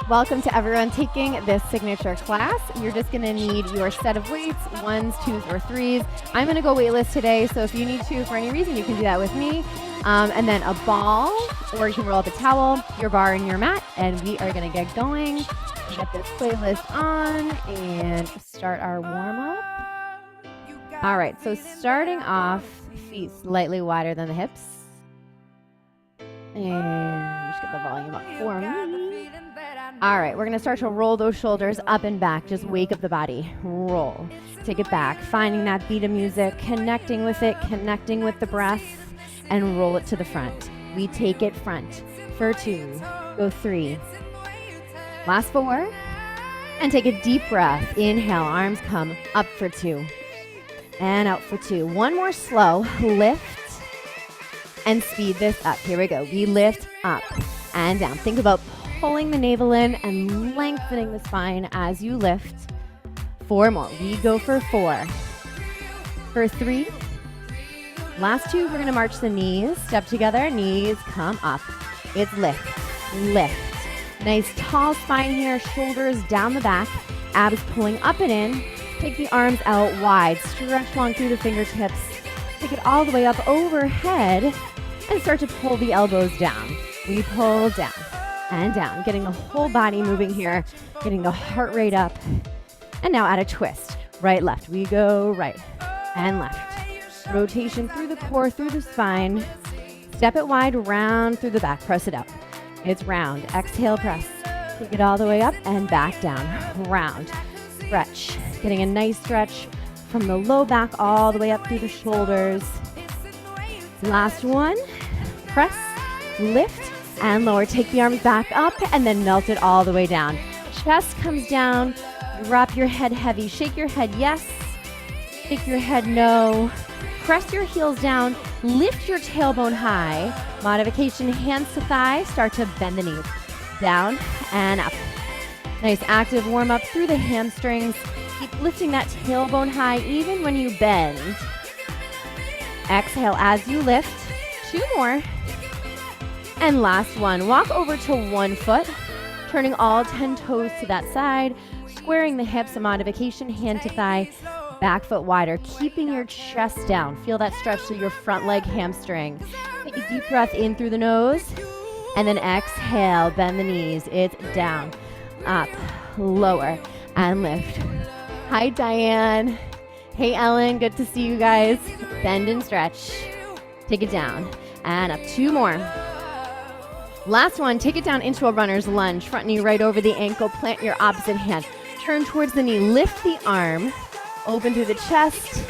Welcome to everyone taking this signature class. You're just gonna need your set of weights, 1s, 2s, or 3s. I'm gonna go weightless today, so if you need to for any reason, you can do that with me. And then a ball, or you can roll up a towel, your bar, and your mat, and we are gonna get going. Get this playlist on and start our warm-up. All right, so starting off, feet slightly wider than the hips. And just get the volume up for me. All right, we're gonna start to roll those shoulders up and back. Just wake up the body, roll, take it back, finding that beat of music, connecting with it, connecting with the breath, and roll it to the front. We take it front for 2, go 3, last 4, and take a deep breath. Inhale, arms come up for 2, and out for 2. One more slow, lift, and speed this up. Here we go, we lift up and down. Think about pulling the navel in and lengthening the spine as you lift. 4 more. We go for 4. For 3. Last 2, we're going to march the knees. Step together, knees come up. It's lift, lift. Nice tall spine here, shoulders down the back, abs pulling up and in. Take the arms out wide, stretch long through the fingertips. Take it all the way up overhead and start to pull the elbows down. We pull down and down, getting the whole body moving here, getting the heart rate up. And now add a twist. Right, left. We go right and left. Rotation through the core, through the spine. Step it wide, round through the back. Press it up. It's round. Exhale, press. Take it all the way up and back down. Round. Stretch. Getting a nice stretch from the low back all the way up through the shoulders. Last one. Press, lift, and lower. Take the arms back up and then melt it all the way down. Chest comes down. Drop your head heavy. Shake your head yes. Shake your head no. Press your heels down. Lift your tailbone high. Modification, hands to thigh. Start to bend the knees. Down and up. Nice active warm up through the hamstrings. Keep lifting that tailbone high even when you bend. Exhale as you lift. 2 more. And last one, walk over to 1 foot, turning all 10 toes to that side, squaring the hips, a modification, hand to thigh, back foot wider, keeping your chest down. Feel that stretch through your front leg hamstring. Take a deep breath in through the nose, and then exhale, bend the knees. It's down, up, lower, and lift. Hi, Diane. Hey, Ellen, good to see you guys. Bend and stretch. Take it down, and up. 2 more. Last one, take it down into a runner's lunge. Front knee right over the ankle, plant your opposite hand. Turn towards the knee, lift the arm, open through the chest,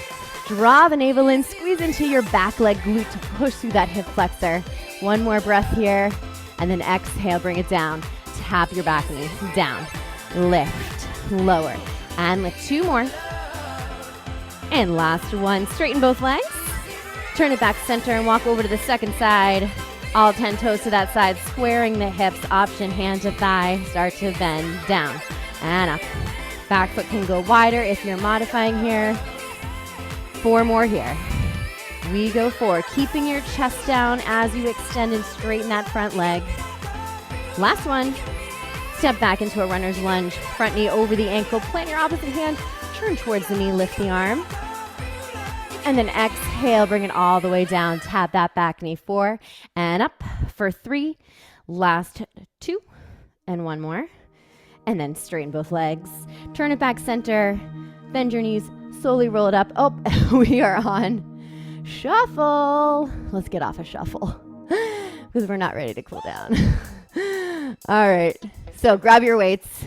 draw the navel in, squeeze into your back leg glute to push through that hip flexor. 1 more breath here, and then exhale, bring it down. Tap your back knee, down, lift, lower, and lift. 2 more. And last one, straighten both legs. Turn it back center and walk over to the second side. All 10 toes to that side, squaring the hips, option hand to thigh, start to bend, down and up. Back foot can go wider if you're modifying here. 4 more here. We go 4, keeping your chest down as you extend and straighten that front leg. Last one, step back into a runner's lunge, front knee over the ankle, plant your opposite hand, turn towards the knee, lift the arm. And then exhale, bring it all the way down. Tap that back knee. 4 and up for 3. Last 2 and 1 more. And then straighten both legs. Turn it back center. Bend your knees. Slowly roll it up. Oh, we are on shuffle. Let's get off a shuffle because we're not ready to cool down. All right. So grab your weights.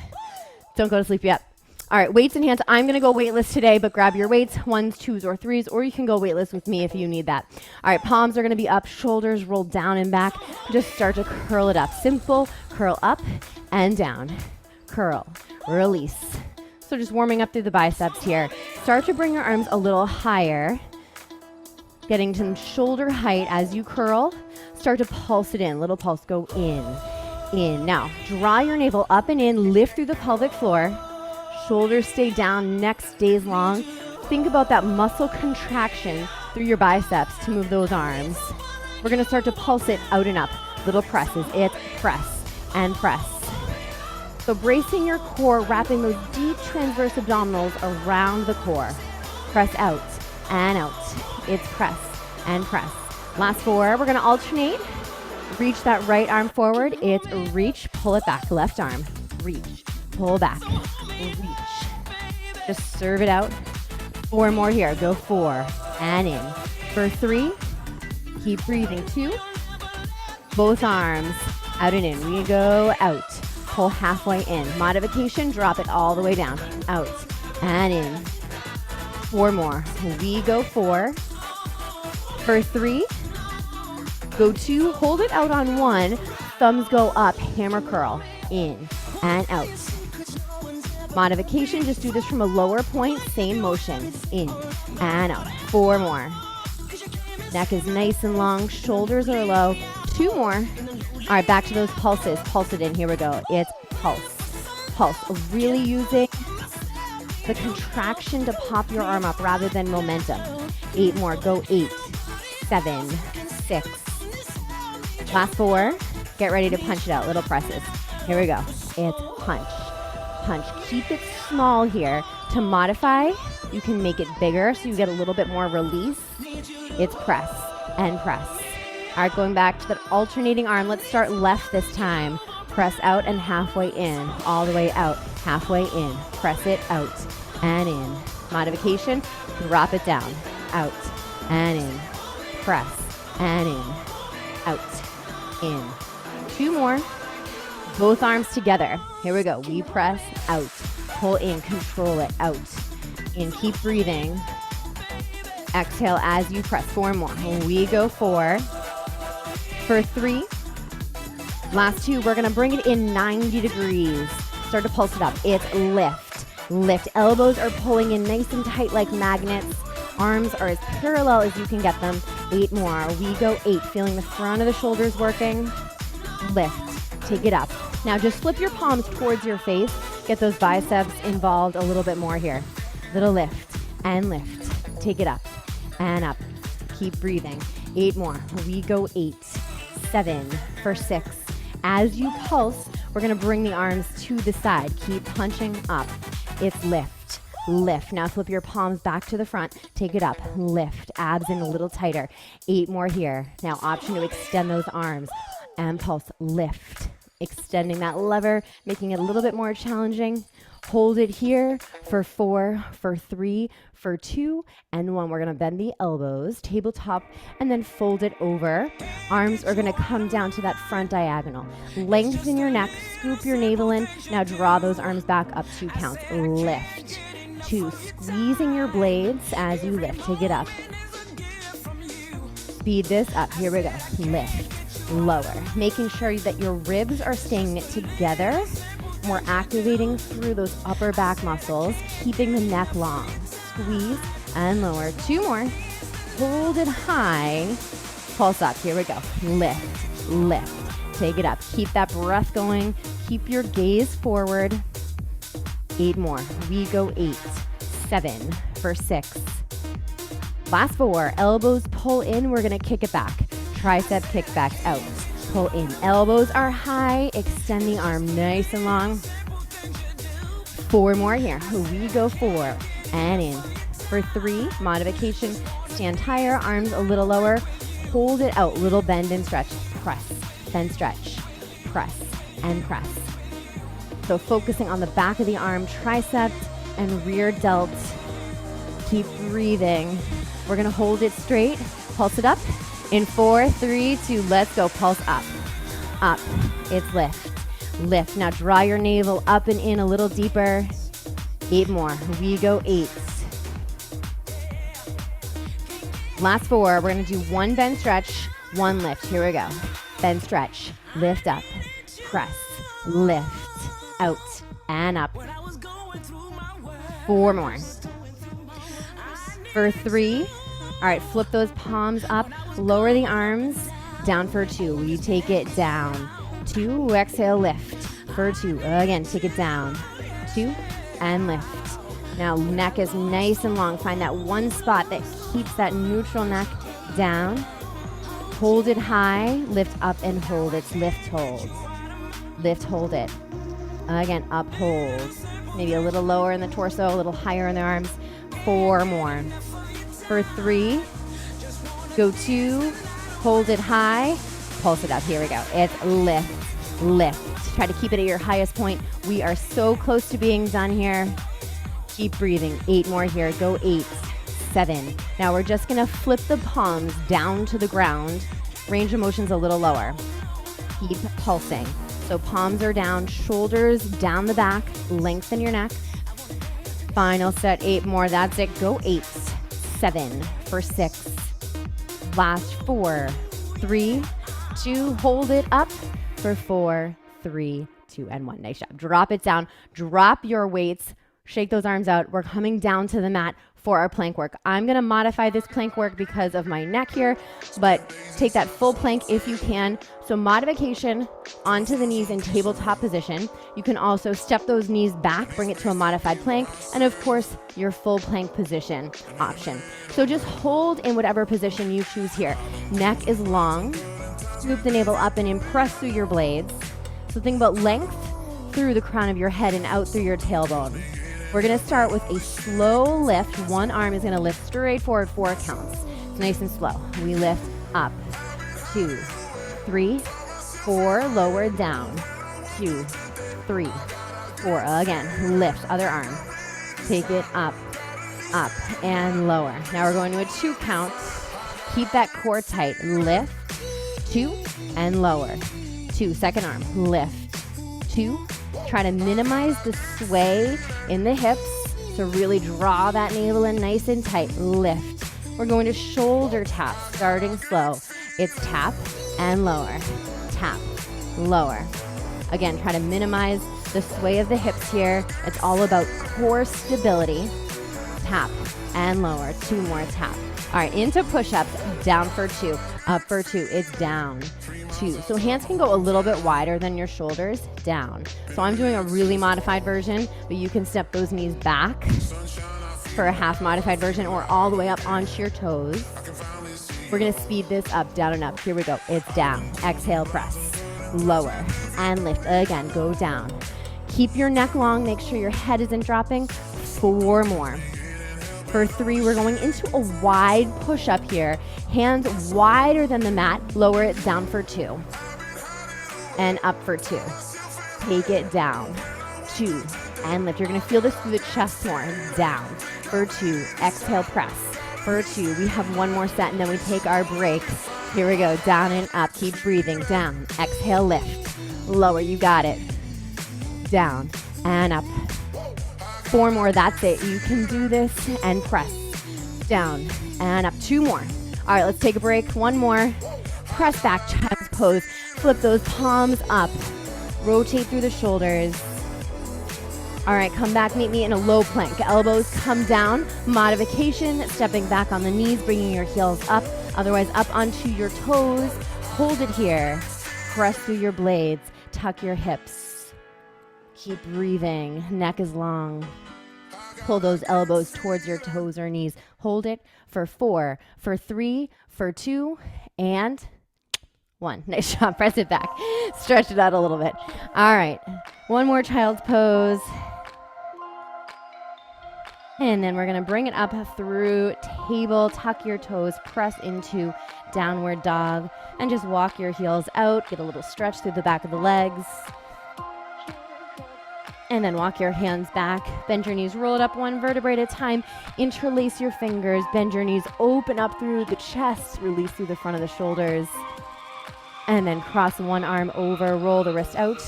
Don't go to sleep yet. All right, weights and hands. I'm going to go weightless today, but grab your weights, 1s, 2s, or 3s, or you can go weightless with me if you need that. All right, palms are going to be up, shoulders rolled down and back. Just start to curl it up. Simple, curl up and down. Curl, release. So just warming up through the biceps here. Start to bring your arms a little higher, getting some shoulder height as you curl. Start to pulse it in. Little pulse, go in. Now, draw your navel up and in, lift through the pelvic floor. Shoulders stay down, neck stays long. Think about that muscle contraction through your biceps to move those arms. We're gonna start to pulse it out and up. Little presses, it's press, and press. So bracing your core, wrapping those deep transverse abdominals around the core. Press out and out. It's press and press. Last 4, we're gonna alternate. Reach that right arm forward. It's reach, pull it back. Left arm, reach, pull back, reach. Just serve it out. 4 more here. Go 4 and in. For 3, keep breathing. 2, both arms out and in. We go out. Pull halfway in. Modification, drop it all the way down. Out and in. 4 more. We go 4. For 3, go 2, hold it out on 1. Thumbs go up, hammer curl. In and out. Modification, just do this from a lower point. Same motion. In and out. 4 more. Neck is nice and long. Shoulders are low. 2 more. All right, back to those pulses. Pulse it in. Here we go. It's pulse. Pulse. Really using the contraction to pop your arm up rather than momentum. 8 more. Go 8, 7, 6. Last 4. Get ready to punch it out. Little presses. Here we go. It's punch. Punch. Keep it small here. To modify, you can make it bigger so you get a little bit more release. It's press and press. All right, going back to the alternating arm. Let's start left this time. Press out and halfway in. All the way out. Halfway in. Press it out and in. Modification, drop it down. Out and in. Press and in. Out. In. 2 more. Both arms together. Here we go. We press out. Pull in. Control it. Out. In. Keep breathing. Exhale as you press. 4 more. We go 4. For 3. Last 2. We're going to bring it in 90 degrees. Start to pulse it up. It's lift. Lift. Elbows are pulling in nice and tight like magnets. Arms are as parallel as you can get them. 8 more. We go 8. Feeling the front of the shoulders working. Lift. Take it up. Now just flip your palms towards your face. Get those biceps involved a little bit more here. Little lift and lift. Take it up and up. Keep breathing. 8 more. We go 8, 7 for 6. As you pulse, we're going to bring the arms to the side. Keep punching up. It's lift. Lift. Now flip your palms back to the front. Take it up. Lift. Abs in a little tighter. 8 more here. Now option to extend those arms and pulse. Lift. Extending that lever, making it a little bit more challenging. Hold it here for 4, for 3, for 2, and 1. We're going to bend the elbows, tabletop, and then fold it over. Arms are going to come down to that front diagonal. Lengthen your neck, scoop your navel in. Now draw those arms back up 2 counts. Lift. 2, squeezing your blades as you lift. Take it up. Speed this up. Here we go. Lift. Lower. Making sure that your ribs are staying knit together. We're activating through those upper back muscles, keeping the neck long. Squeeze and lower. 2 more. Hold it high. Pulse up. Here we go. Lift. Lift. Take it up. Keep that breath going. Keep your gaze forward. 8 more. We go 8, 7 for 6. Last 4. Elbows pull in. We're going to kick it back. Tricep kickbacks out. Pull in. Elbows are high. Extend the arm nice and long. 4 more here. We go 4 and in. For 3, modification. Stand higher. Arms a little lower. Hold it out. Little bend and stretch. Press. Then stretch. Press and press. So focusing on the back of the arm, triceps and rear delt. Keep breathing. We're going to hold it straight. Pulse it up. In 4, 3, 2, let's go. Pulse up. Up. It's lift. Lift. Now draw your navel up and in a little deeper. 8 more. We go 8. Last 4. We're going to do 1 bend stretch, 1 lift. Here we go. Bend stretch. Lift up. Press. Lift. Out. And up. 4 more. For 3. All right, flip those palms up, lower the arms, down for 2. We take it down. 2, exhale, lift. For 2, again, take it down. 2, and lift. Now, neck is nice and long. Find that one spot that keeps that neutral neck down. Hold it high, lift up and hold. It's lift, hold. lift, hold it. Again, up, hold. Maybe a little lower in the torso, a little higher in the arms. 4 more. For 3, go 2, hold it high, pulse it up. Here we go. It's lift, lift. Try to keep it at your highest point. We are so close to being done here. Keep breathing. 8 more here. Go 8, 7. Now we're just gonna flip the palms down to the ground. Range of motion's a little lower. Keep pulsing. So palms are down, shoulders down the back, lengthen your neck. Final set, 8 more. That's it. Go 8, 7 for 6. Last 4, 3, 2. Hold it up for 4, 3, 2, and 1. Nice job. Drop it down. Drop your weights. Shake those arms out. We're coming down to the mat for our plank work. I'm going to modify this plank work because of my neck here, but take that full plank if you can. So modification onto the knees in tabletop position. You can also step those knees back, bring it to a modified plank, and of course, your full plank position option. So just hold in whatever position you choose here. Neck is long. Scoop the navel up and in, press through your blades. So think about length through the crown of your head and out through your tailbone. We're gonna start with a slow lift. One arm is gonna lift straight forward, 4 counts. It's nice and slow. We lift up, 2, 3, 4, lower down, 2, 3, 4. Again, lift, other arm. Take it up, up, and lower. Now we're going to a 2 count. Keep that core tight. Lift, 2, and lower. 2, second arm, lift, 2. Try to minimize the sway in the hips. So really draw that navel in nice and tight. Lift. We're going to shoulder tap, starting slow. It's tap and lower. Tap, lower. Again, try to minimize the sway of the hips here. It's all about core stability. Tap and lower. 2 more tap. All right, into push-ups, down for 2, up for 2. It's down, 2. So hands can go a little bit wider than your shoulders, down. So I'm doing a really modified version, but you can step those knees back for a half modified version or all the way up onto your toes. We're gonna speed this up, down and up. Here we go, it's down. Exhale, press, lower, and lift. Again, go down. Keep your neck long, make sure your head isn't dropping. 4 more. For 3, we're going into a wide push-up here. Hands wider than the mat. Lower it, down for 2. And up for 2. Take it down. 2. And lift. You're going to feel this through the chest more. Down for 2. Exhale, press. For 2. We have 1 more set, and then we take our break. Here we go. Down and up. Keep breathing. Down. Exhale, lift. Lower. You got it. Down and up. 4 more, that's it. You can do this and press. Down and up. 2 more. All right, let's take a break. 1 more. Press back, child's pose. Flip those palms up. Rotate through the shoulders. All right, come back, meet me in a low plank. Elbows come down. Modification, stepping back on the knees, bringing your heels up. Otherwise, up onto your toes. Hold it here. Press through your blades. Tuck your hips. Keep breathing. Neck is long. Pull those elbows towards your toes or knees. Hold it for 4, for 3, for 2, and 1. Nice job. Press it back. Stretch it out a little bit. All right. 1 more child's pose. And then we're going to bring it up through table. Tuck your toes. Press into downward dog. And just walk your heels out. Get a little stretch through the back of the legs. And then walk your hands back. Bend your knees, roll it up 1 vertebrae at a time. Interlace your fingers, bend your knees, open up through the chest, release through the front of the shoulders. And then cross 1 arm over, roll the wrist out,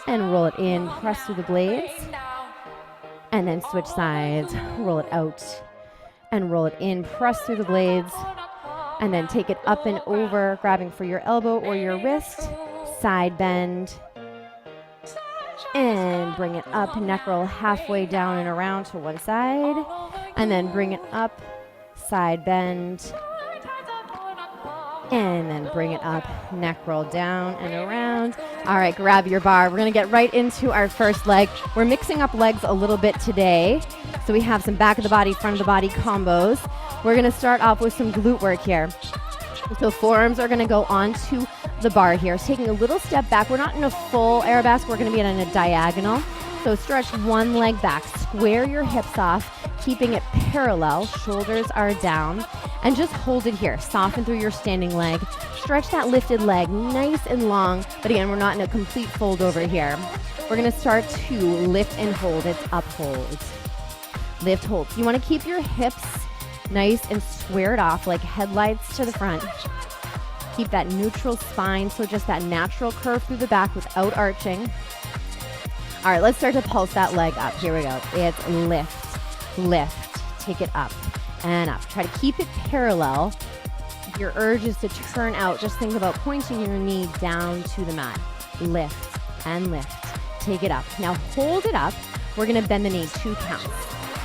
and roll it in, press through the blades. And then switch sides, roll it out, and roll it in, press through the blades. And then take it up and over, grabbing for your elbow or your wrist, side bend. And bring it up, neck roll halfway down and around to one side. And then bring it up, side bend. And then bring it up, neck roll down and around. All right, grab your bar. We're gonna get right into our first leg. We're mixing up legs a little bit today. So we have some back of the body, front of the body combos. We're gonna start off with some glute work here. So forearms are gonna go onto the bar here. Taking a little step back. We're not in a full arabesque. We're going to be in a diagonal. So stretch one leg back. Square your hips off, keeping it parallel. Shoulders are down. And just hold it here. Soften through your standing leg. Stretch that lifted leg nice and long. But again, we're not in a complete fold over here. We're going to start to lift and hold. It's up, hold. Lift, hold. You want to keep your hips nice and squared off like headlights to the front. Keep that neutral spine, so just that natural curve through the back without arching. All right, let's start to pulse that leg up. Here we go. It's lift, lift. Take it up and up. Try to keep it parallel. If your urge is to turn out, just think about pointing your knee down to the mat. Lift and lift. Take it up. Now hold it up. We're going to bend the knee 2 counts.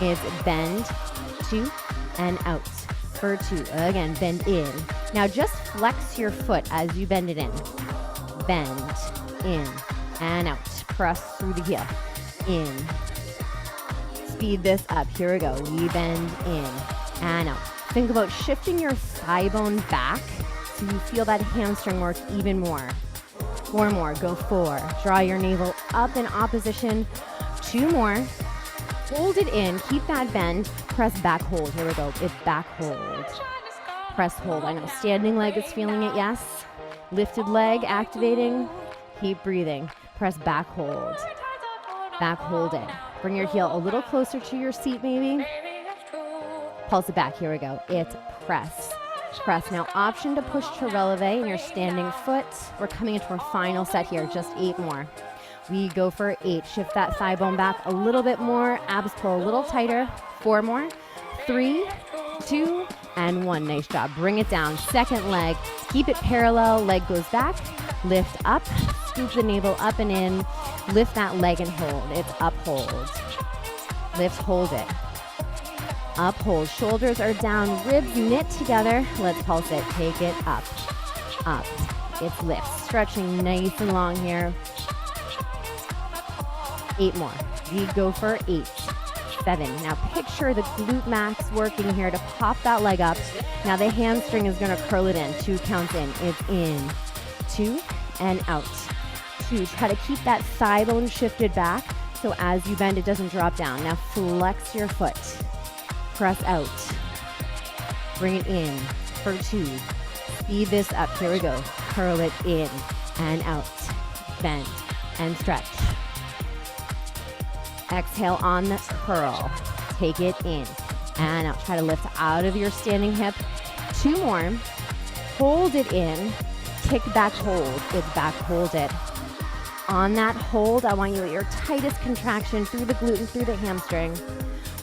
It's bend, 2, and out for 2. Again, bend in. Now just flex your foot as you bend it in. Bend, in, and out. Press through the heel. In. Speed this up. Here we go. We bend in and out. Think about shifting your thigh bone back so you feel that hamstring work even more. 4 more. Go 4. Draw your navel up in opposition. 2 more. Hold it in. Keep that bend. Press back, hold. Here we go. It's back, hold. Press, hold. I know standing leg is feeling it, yes. Lifted leg activating. Keep breathing. Press back, hold. Back, hold it. Bring your heel a little closer to your seat, maybe. Pulse it back. Here we go. It's press. Press. Now, option to push to releve in your standing foot. We're coming into our final set here. Just 8 more. We go for 8. Shift that thigh bone back a little bit more. Abs pull a little tighter. 4 more. 3, 2, and 1. Nice job. Bring it down. Second leg. Keep it parallel. Leg goes back. Lift up. Scoop the navel up and in. Lift that leg and hold. It's up, hold. Lift, hold it. Up, hold. Shoulders are down. Ribs knit together. Let's pulse it. Take it up. Up. It's lift. Stretching nice and long here. 8 more. We go for 8. 7. Now picture the glute max working here to pop that leg up. Now the hamstring is going to curl it in. 2 counts in. It's in. 2 and out. 2. Try to keep that thigh bone shifted back so as you bend it doesn't drop down. Now flex your foot. Press out. Bring it in for 2. Speed this up. Here we go. Curl it in and out. Bend and stretch. Exhale on the curl. Take it in and out. Try to lift out of your standing hip. 2 more. Hold it in. Kick back, hold. It's back, hold it. On that hold, I want you at your tightest contraction through the glute and through the hamstring.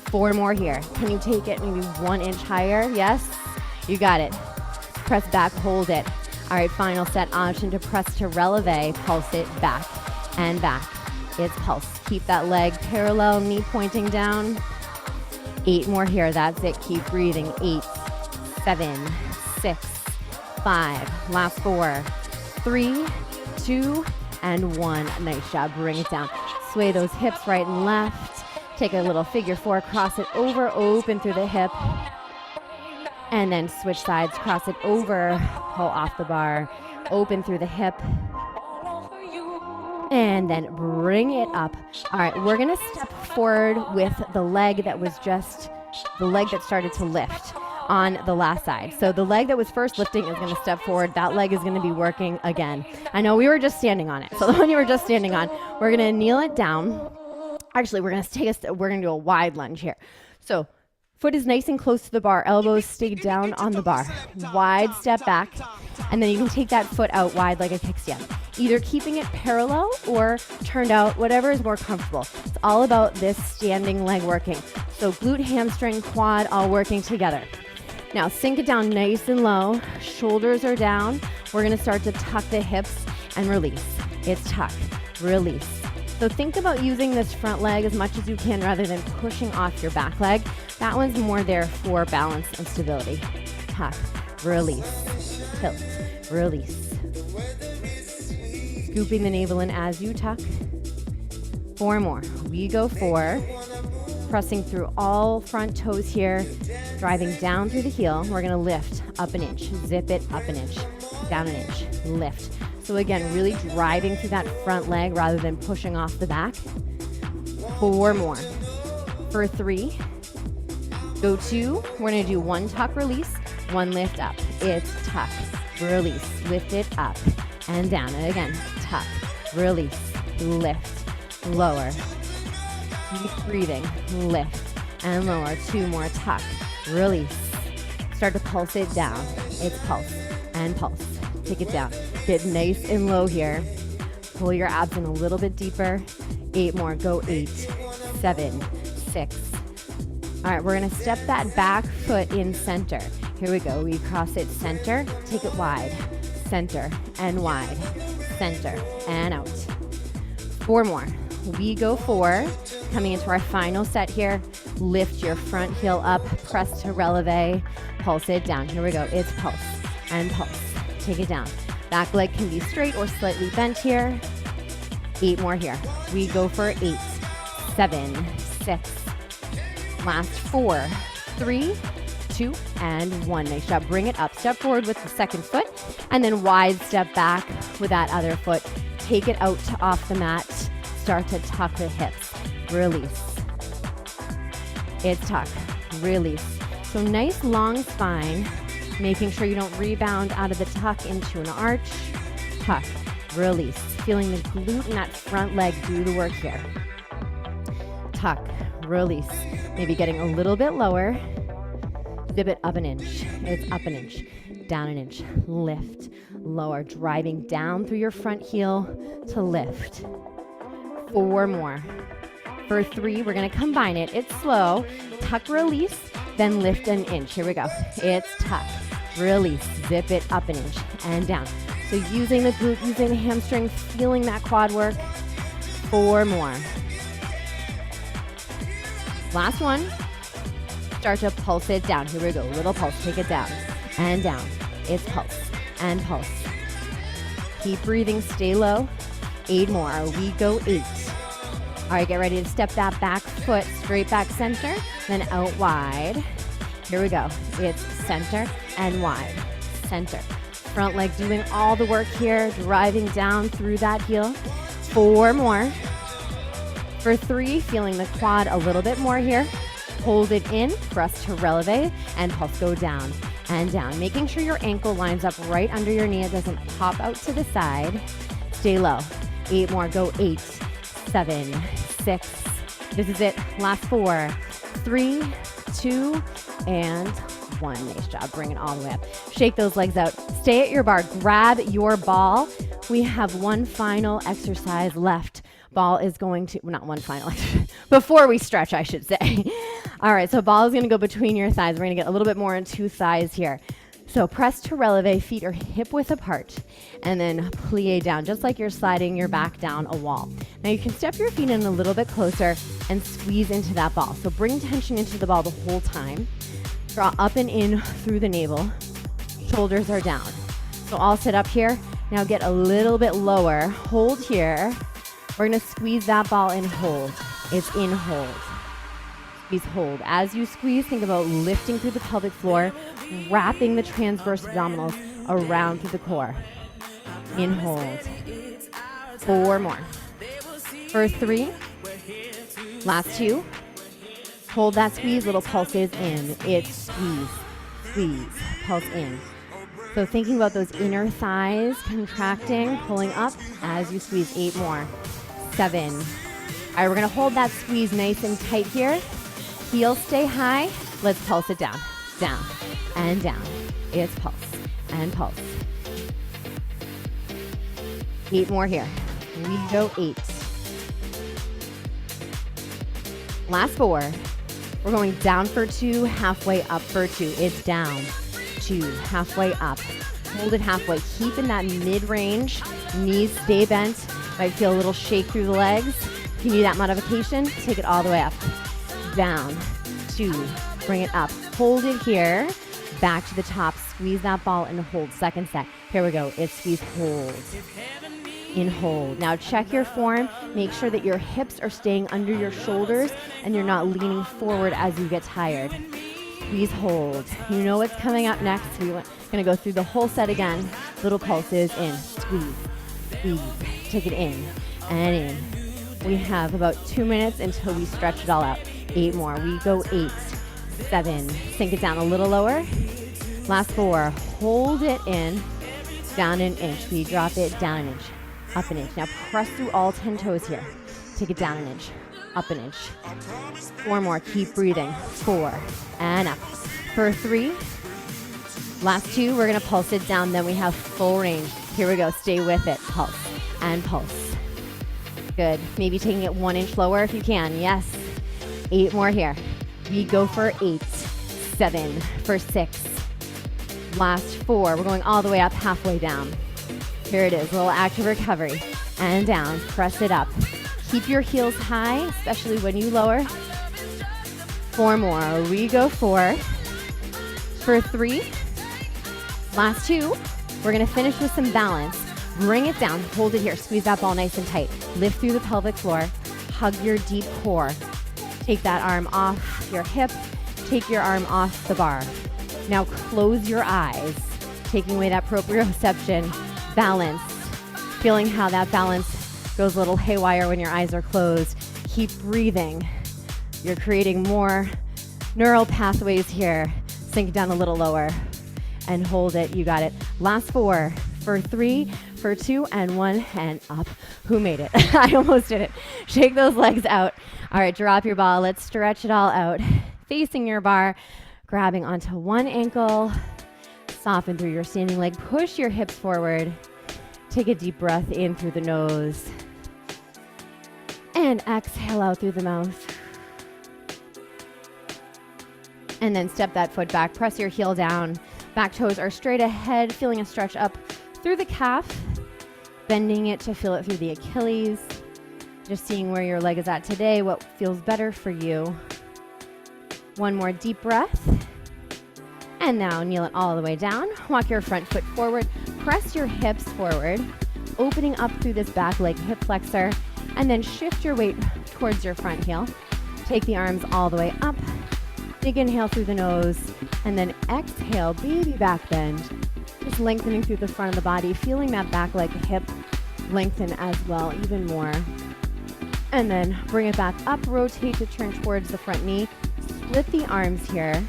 4 more here. Can you take it maybe 1 inch higher? Yes? You got it. Press back, hold it. All right, final set. Option to press to releve. Pulse it back and back. It's pulse. Keep that leg parallel, knee pointing down. 8 more here. That's it. Keep breathing. 8, 7, 6, 5. Last 4. 3, 2, and 1. Nice job. Bring it down. Sway those hips right and left. Take a little figure 4. Cross it over. Open through the hip. And then switch sides. Cross it over. Pull off the bar. Open through the hip. And then bring it up. All right, we're gonna step forward with the leg that was just the leg that started to lift on the last side. So the leg that was first lifting is gonna step forward. That leg is gonna be working again. I know we were just standing on it. So the one you were just standing on, we're gonna kneel it down. Actually, we're gonna do a wide lunge here. So foot is nice and close to the bar. Elbows stay down on the bar. Wide step back. And then you can take that foot out wide like a kickstand. Either keeping it parallel or turned out, whatever is more comfortable. It's all about this standing leg working. So glute, hamstring, quad, all working together. Now sink it down nice and low. Shoulders are down. We're gonna start to tuck the hips and release. It's tuck, release. So think about using this front leg as much as you can rather than pushing off your back leg. That one's more there for balance and stability. Tuck, release, tilt, release. Scooping the navel in as you tuck. 4 more. We go 4. Pressing through all front toes here. Driving down through the heel. We're going to lift up an inch. Zip it up an inch. down an inch, lift. So again, really driving through that front leg rather than pushing off the back. 4 more. For 3, go 2, we're gonna do 1 tuck release, 1 lift up. It's tuck, release, lift it up and down. And again, tuck, release, lift, lower. Keep breathing, lift and lower. 2 more, tuck, release. Start to pulse it down. It's pulse and pulse. Take it down. Get nice and low here. Pull your abs in a little bit deeper. 8 more, go 8, 7, 6. All right, we're gonna step that back foot in center. Here we go, we cross it center, take it wide, center and wide, center and out. 4 more, we go 4, coming into our final set here. Lift your front heel up, press to releve, pulse it down. Here we go, it's pulse and pulse, take it down. Back leg can be straight or slightly bent here. 8 more here, we go for 8, 7, 6, last 4, 3, 2, and 1. Nice job. Bring it up. Step forward with the second foot, and then wide step back with that other foot. Take it out to off the mat. Start to tuck the hips. Release. It's tuck. Release. So nice long spine, making sure you don't rebound out of the tuck into an arch. Tuck. Release. Feeling the glute in that front leg do the work here. Tuck. Release. Maybe getting a little bit lower. Zip it up an inch. It's up an inch, down an inch. Lift, lower, driving down through your front heel to lift. 4 more. For 3, we're gonna combine it. It's slow. Tuck, release, then lift an inch. Here we go. It's tuck, release, zip it up an inch and down. So using the glute, using the hamstring, feeling that quad work. 4 more. Last one. Start to pulse it down. Here we go. Little pulse. Take it down and down. It's pulse and pulse. Keep breathing. Stay low. 8 more. We go 8. All right, get ready to step that back foot straight back center, then out wide. Here we go. It's center and wide. Center. Front leg doing all the work here, driving down through that heel. 4 more. For 3, feeling the quad a little bit more here. Hold it in, press to releve, and pulse go down and down. Making sure your ankle lines up right under your knee. It doesn't pop out to the side. Stay low. 8 more, go 8, 7, 6. This is it, last 4, 3, 2, and 1. Nice job, bring it all the way up. Shake those legs out, stay at your bar, grab your ball. We have one final exercise left. Ball is going to, well, not one final exercise, before we stretch, I should say. All right, so ball is gonna go between your thighs. We're gonna get a little bit more into thighs here. So press to releve, feet are hip width apart, and then plie down, just like you're sliding your back down a wall. Now you can step your feet in a little bit closer and squeeze into that ball. So bring tension into the ball the whole time. Draw up and in through the navel. Shoulders are down. So I'll sit up here. Now get a little bit lower. Hold here. We're gonna squeeze that ball and hold. It's in hold. Squeeze, hold. As you squeeze, think about lifting through the pelvic floor, wrapping the transverse abdominals around through the core. In hold. 4 more. For 3, last 2. Hold that squeeze, little pulses in. It's squeeze, squeeze, pulse in. So thinking about those inner thighs contracting, pulling up as you squeeze. 8 more. 7. All right, we're gonna hold that squeeze nice and tight here. Heels stay high. Let's pulse it down, down, and down. It's pulse and pulse. 8 more here. We go 8. Last 4. We're going down for 2, halfway up for 2. It's down, 2, halfway up. Hold it halfway. Keep in that mid-range. Knees stay bent. Might feel a little shake through the legs. If you need that modification, take it all the way up. Down, 2, bring it up. Hold it here. Back to the top. Squeeze that ball and hold. Second set. Here we go. It's squeeze, hold. In hold. Now check your form. Make sure that your hips are staying under your shoulders and you're not leaning forward as you get tired. Squeeze, hold. You know what's coming up next. We're gonna go through the whole set again. Little pulses in, squeeze, squeeze. Take it in and in. We have about 2 minutes until we stretch it all out. 8 more. We go 8, 7. Sink it down a little lower. Last 4. Hold it in. Down an inch. We drop it down an inch. Up an inch. Now press through all 10 toes here. Take it down an inch. Up an inch. 4 more. Keep breathing. 4. And up. For 3. Last 2. We're going to pulse it down. Then we have full range. Here we go. Stay with it. Pulse and pulse. Good. Maybe taking it 1 inch lower if you can. Yes. 8 more here. We go for 8, 7, for 6. Last 4. We're going all the way up, halfway down. Here it is. A little active recovery. And down. Press it up. Keep your heels high, especially when you lower. 4 more. We go 4. For 3. Last 2. We're going to finish with some balance. Bring it down. Hold it here. Squeeze that ball nice and tight. Lift through the pelvic floor. Hug your deep core. Take that arm off your hip. Take your arm off the bar. Now close your eyes, taking away that proprioception. Balance. Feeling how that balance goes a little haywire when your eyes are closed. Keep breathing. You're creating more neural pathways here. Sink it down a little lower and hold it. You got it. Last 4. For 3, for 2, and 1, and up. Who made it? I almost did it. Shake those legs out. All right, drop your ball. Let's stretch it all out. Facing your bar, grabbing onto one ankle. Soften through your standing leg. Push your hips forward. Take a deep breath in through the nose. And exhale out through the mouth. And then step that foot back. Press your heel down. Back toes are straight ahead. Feeling a stretch up through the calf, bending it to feel it through the Achilles. Just seeing where your leg is at today, what feels better for you. 1 more deep breath. And now kneel it all the way down. Walk your front foot forward. Press your hips forward, opening up through this back leg hip flexor, and then shift your weight towards your front heel. Take the arms all the way up. Big inhale through the nose, and then exhale, baby back bend. Just lengthening through the front of the body, feeling that back leg hip lengthen as well, even more. And then bring it back up, rotate to turn towards the front knee. Split the arms here.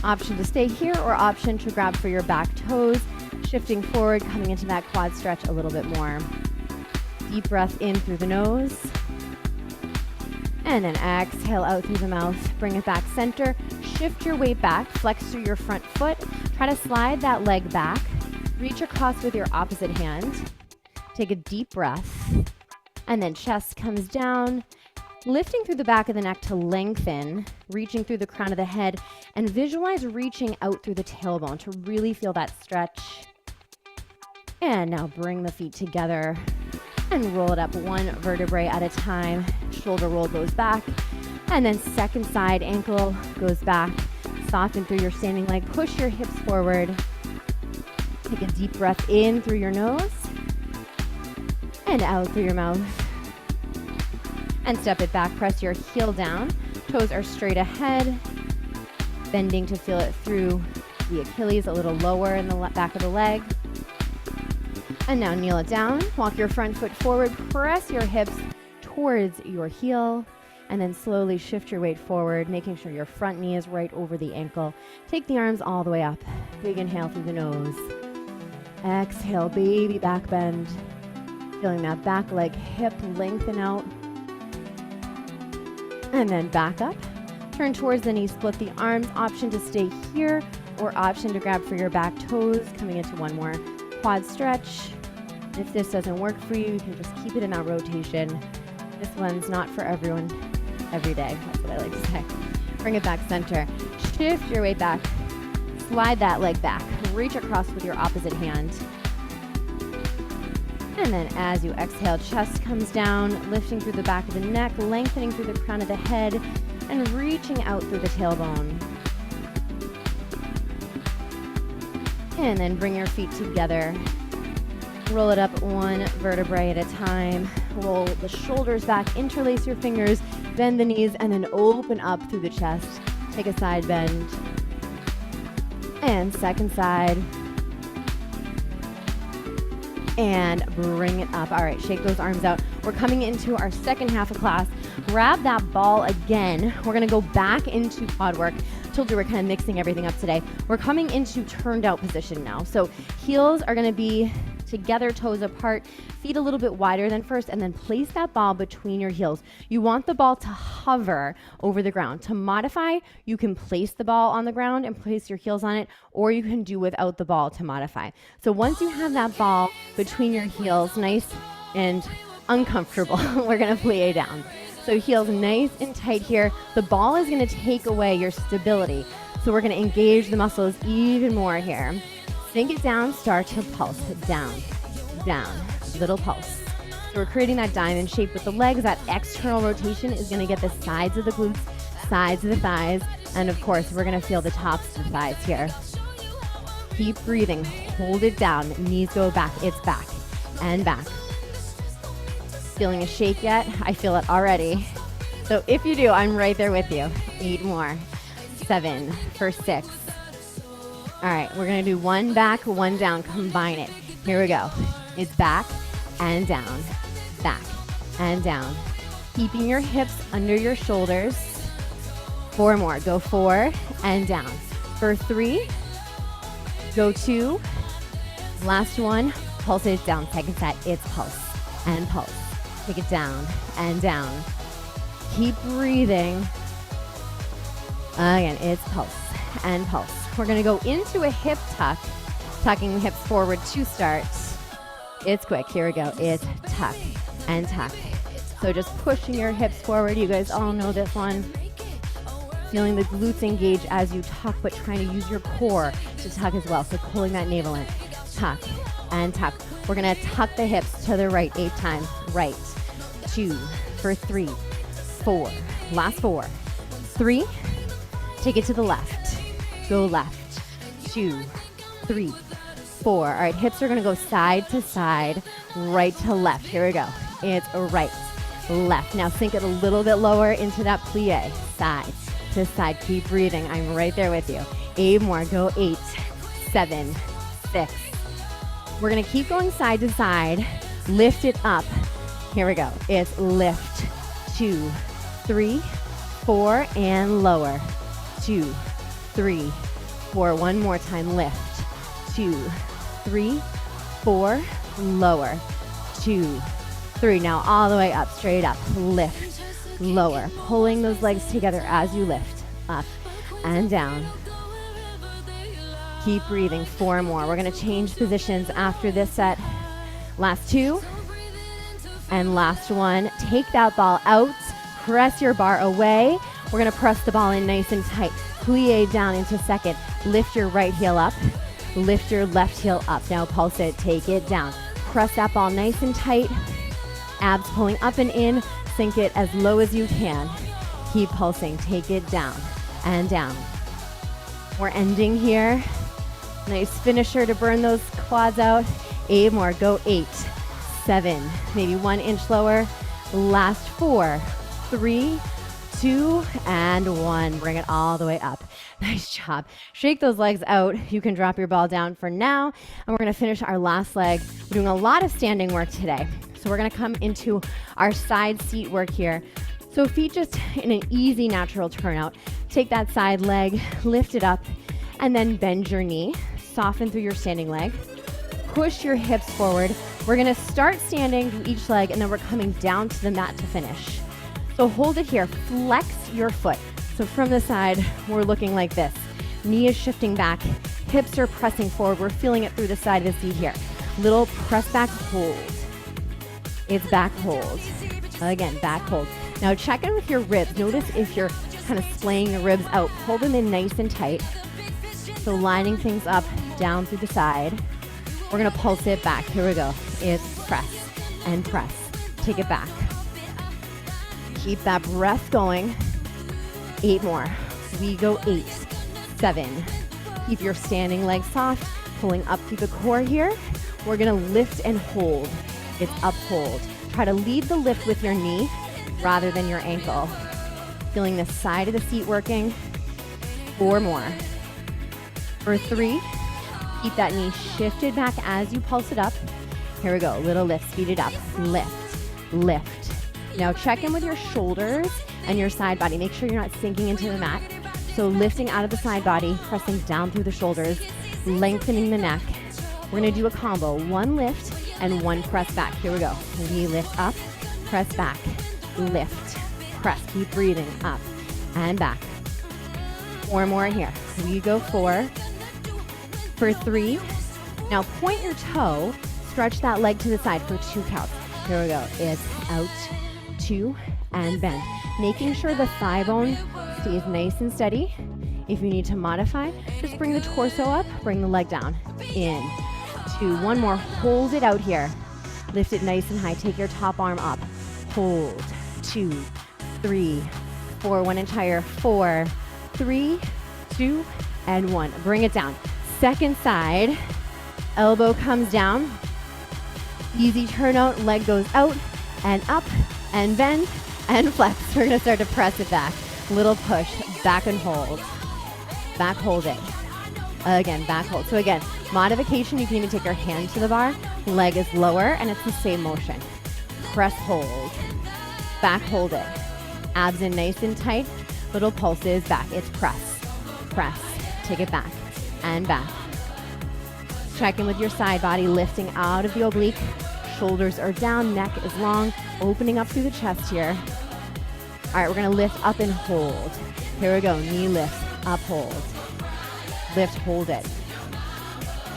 Option to stay here or option to grab for your back toes. Shifting forward, coming into that quad stretch a little bit more. Deep breath in through the nose. And then exhale out through the mouth. Bring it back center. Shift your weight back. Flex through your front foot. Try to slide that leg back. Reach across with your opposite hand. Take a deep breath. And then chest comes down. Lifting through the back of the neck to lengthen. Reaching through the crown of the head. And visualize reaching out through the tailbone to really feel that stretch. And now bring the feet together. And roll it up 1 vertebrae at a time. Shoulder roll goes back. And then second side ankle goes back. Soften through your standing leg. Push your hips forward. Take a deep breath in through your nose. And out through your mouth. And step it back. Press your heel down. Toes are straight ahead. Bending to feel it through the Achilles, a little lower in the back of the leg. And now kneel it down. Walk your front foot forward. Press your hips towards your heel. And then slowly shift your weight forward, making sure your front knee is right over the ankle. Take the arms all the way up. Big inhale through the nose. Exhale, baby back bend. Feeling that back leg hip lengthen out. And then back up. Turn towards the knee, split the arms. Option to stay here or option to grab for your back toes. Coming into 1 more quad stretch. If this doesn't work for you, you can just keep it in that rotation. This one's not for everyone every day. That's what I like to say. Bring it back center. Shift your weight back. Slide that leg back. Reach across with your opposite hand. And then as you exhale, chest comes down, lifting through the back of the neck, lengthening through the crown of the head, and reaching out through the tailbone. And then bring your feet together. Roll it up 1 vertebrae at a time. Roll the shoulders back, interlace your fingers, bend the knees, and then open up through the chest. Take a side bend. And second side. and bring it up. All right, shake those arms out. We're coming into our second half of class. Grab that ball again. We're gonna go back into quad work. Told you we're kind of mixing everything up today. We're coming into turned out position now. So heels are gonna be together, toes apart, feet a little bit wider than first, and then place that ball between your heels. You want the ball to hover over the ground. To modify, you can place the ball on the ground and place your heels on it, or you can do without the ball to modify. So once you have that ball between your heels, nice and uncomfortable, we're gonna plie down. So heels nice and tight here. The ball is gonna take away your stability. So we're gonna engage the muscles even more here. Sink it down, start to pulse. Down, down, little pulse. So we're creating that diamond shape with the legs. That external rotation is gonna get the sides of the glutes, sides of the thighs, and of course, we're gonna feel the tops of the thighs here. Keep breathing, hold it down. Knees go back, it's back and back. Feeling a shake yet? I feel it already. So if you do, I'm right there with you. 8 more, 7 for 6. All right, we're gonna do 1 back, 1 down, combine it. Here we go. It's back and down, back and down. Keeping your hips under your shoulders. 4 more, go 4 and down. For 3, go 2, last 1, pulse it down, second set, it's pulse and pulse. Take it down and down. Keep breathing. Again, it's pulse and pulse. We're gonna go into a hip tuck, tucking the hips forward to start. It's quick, here we go. It's tuck and tuck. So just pushing your hips forward. You guys all know this one. Feeling the glutes engage as you tuck, but trying to use your core to tuck as well. So pulling that navel in, tuck and tuck. We're gonna tuck the hips to the right 8 times. Right, 2 for 3, 4, last 4, 3, take it to the left, go left, 2, 3, 4. All right, hips are gonna go side to side, right to left. Here we go. It's right, left. Now sink it a little bit lower into that plie, side to side. Keep breathing, I'm right there with you. 8 more, go 8, 7, 6. We're gonna keep going side to side, lift it up. Here we go. It's lift, 2, 3, 4, and lower. 2, 3, 4. One more time. Lift, 2, 3, 4, lower. 2, 3. Now all the way up, straight up. Lift, lower. Pulling those legs together as you lift, up and down. Keep breathing. 4 more. We're gonna change positions after this set. Last 2. And last 1, take that ball out, press your bar away. We're gonna press the ball in nice and tight. Plie down into second. Lift your right heel up, lift your left heel up. Now pulse it, take it down. Press that ball nice and tight. Abs pulling up and in, sink it as low as you can. Keep pulsing, take it down and down. We're ending here. Nice finisher to burn those quads out. 8 more, go 8. 7, maybe 1 inch lower. Last 4, 3, 2, and 1. Bring it all the way up. Nice job. Shake those legs out. You can drop your ball down for now. And we're gonna finish our last leg. We're doing a lot of standing work today. So we're gonna come into our side seat work here. So feet just in an easy, natural turnout. Take that side leg, lift it up, and then bend your knee. Soften through your standing leg. Push your hips forward. We're gonna start standing through each leg, and then we're coming down to the mat to finish. So hold it here, flex your foot. So from the side, we're looking like this. Knee is shifting back, hips are pressing forward. We're feeling it through the side of the seat here. Little press back hold. It's back hold. Again, back hold. Now check in with your ribs. Notice if you're kind of splaying your ribs out. Pull them in nice and tight. So lining things up, down through the side. We're gonna pulse it back. Here we go. It's press and press. Take it back. Keep that breath going. 8 more. We go 8, 7. Keep your standing legs soft, pulling up through the core here. We're gonna lift and hold. It's up hold. Try to lead the lift with your knee rather than your ankle. Feeling the side of the seat working. 4 more. For 3, keep that knee shifted back as you pulse it up. Here we go. Little lift. Speed it up. Lift. Lift. Now check in with your shoulders and your side body. Make sure you're not sinking into the mat. So lifting out of the side body, pressing down through the shoulders, lengthening the neck. We're going to do a combo. One lift and one press back. Here we go. We lift up, press back, lift, press. Keep breathing up and back. 4 more here. We go 4 for 3. Now point your toe, stretch that leg to the side for 2 counts. Here we go. It's out, 2, and bend. Making sure the thigh bone stays nice and steady. If you need to modify, just bring the torso up, bring the leg down. In, 2, 1 more. Hold it out here. Lift it nice and high. Take your top arm up. Hold, 2, 3, 4. 1 inch higher. 4, 3, 2, and 1. Bring it down. Second side. Elbow comes down. Easy turn out. Leg goes out and up and bend and flex. We're going to start to press it back. Little push. Back and hold. Back, hold it. Again, back hold. So again, modification, you can even take your hand to the bar. Leg is lower and it's the same motion. Press, hold. Back, hold it. Abs in nice and tight. Little pulses back. It's press. Press. Take it back and back. Check in with your side body, lifting out of the oblique. Shoulders are down, neck is long, opening up through the chest here. All right, we're gonna lift up and hold. Here we go, knee lift, up, hold. Lift, hold it.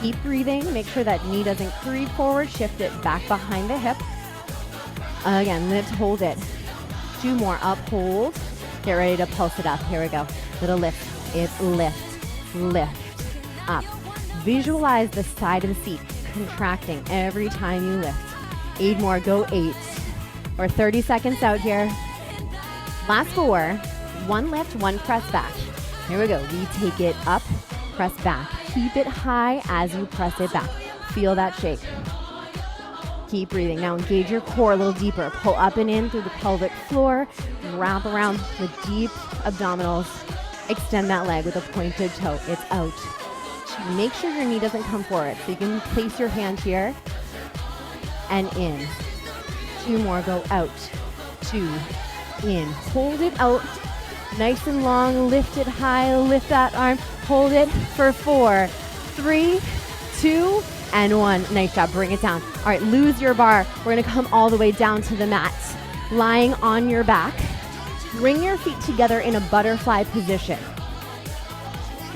Keep breathing, make sure that knee doesn't creep forward, shift it back behind the hip. Again, lift, hold it. 2 more, up, hold. Get ready to pulse it up, here we go. Little lift, it's lift, lift, up. Visualize the side of the seat contracting every time you lift. 8 more, go 8. Or 30 seconds out here. Last 4, 1 lift, 1 press back. Here we go, we take it up, press back. Keep it high as you press it back. Feel that shake. Keep breathing. Now engage your core a little deeper. Pull up and in through the pelvic floor. Wrap around the deep abdominals. Extend that leg with a pointed toe. It's out. Make sure your knee doesn't come forward. So you can place your hand here and in. 2 more, go out. 2, in. Hold it out. Nice and long, lift it high, lift that arm. Hold it for 4, 3, 2, and 1. Nice job, bring it down. All right, lose your bar. We're gonna come all the way down to the mat. Lying on your back. Bring your feet together in a butterfly position.